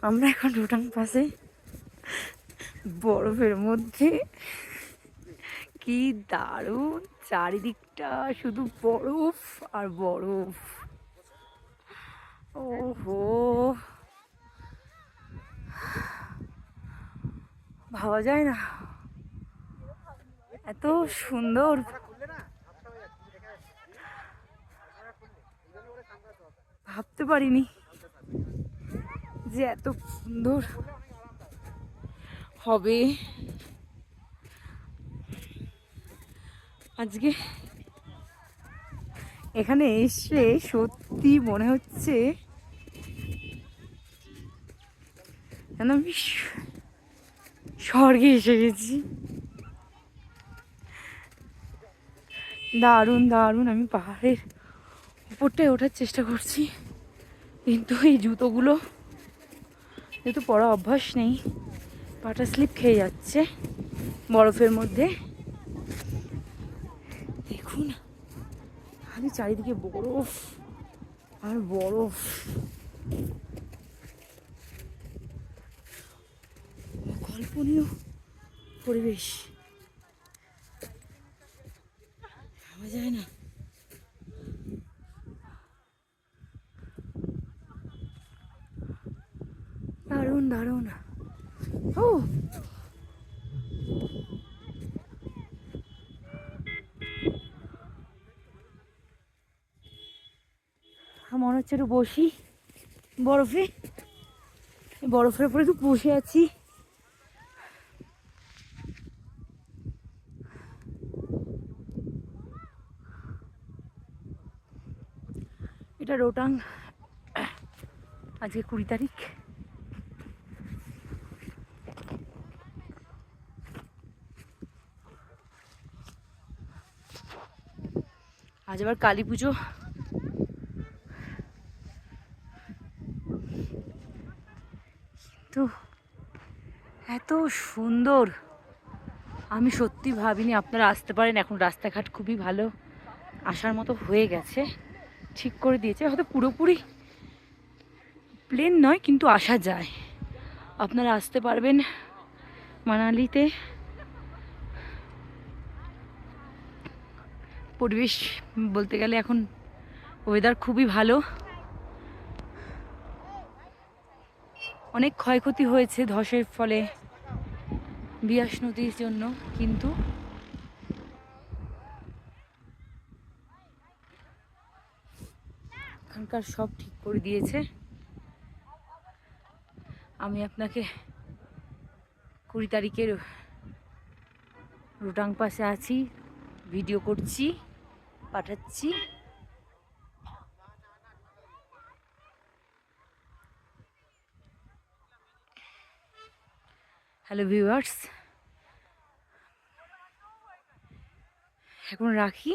আমরা এখন রোটাং পাশে বরফের মধ্যে, কি দারুণ চারিদিকটা, শুধু বরফ আর বরফ। ওহো, ভাবা যায় না এত সুন্দর। ভাবতে পারিনি যে এত সুন্দর হবে। আজকে এখানে এসে সত্যি মনে হচ্ছে যেন আমি স্বর্গে এসে গেছি। দারুণ দারুণ। আমি পাহাড়ের উপরটায় ওঠার চেষ্টা করছি, কিন্তু এই জুতোগুলো যেহেতু পরা অভ্যাস নেই, পাটা স্লিপ খেয়ে যাচ্ছে বরফের মধ্যে। দেখুন খালি চারিদিকে বরফ আর বরফ। অকল্পনীয় পরিবেশ, ভাবা যায় না। দারুণ দারুণ। ও মনে হচ্ছে একটু বসি বরফে, বরফের উপরে একটু বসে আছি। এটা রোটাং, আজকে 20 তারিখ। আজ আবার কালী পুজো। তো এত সুন্দর, আমি সত্যি ভাবিনি আপনারা আসতে পারেন। এখন রাস্তাঘাট খুবই ভালো, আসার মতো হয়ে গেছে, ঠিক করে দিয়েছে। হয়তো পুরোপুরি প্লেন নয়, কিন্তু আসা যায়। আপনারা আসতে পারবেন মানালিতে। পরিবেশ বলতে গেলে এখন ওয়েদার খুবই ভালো। অনেক ক্ষয়ক্ষতি হয়েছে ধসের ফলে বিয়াস নদীর জন্য, কিন্তু এখানকার সব ঠিক করে দিয়েছে। আমি আপনাকে 20 তারিখের রোটাং পাশে আছি, ভিডিও করছি, পাঠাচ্ছি। হ্যালো ভিউয়ার্স, এখন রাখি।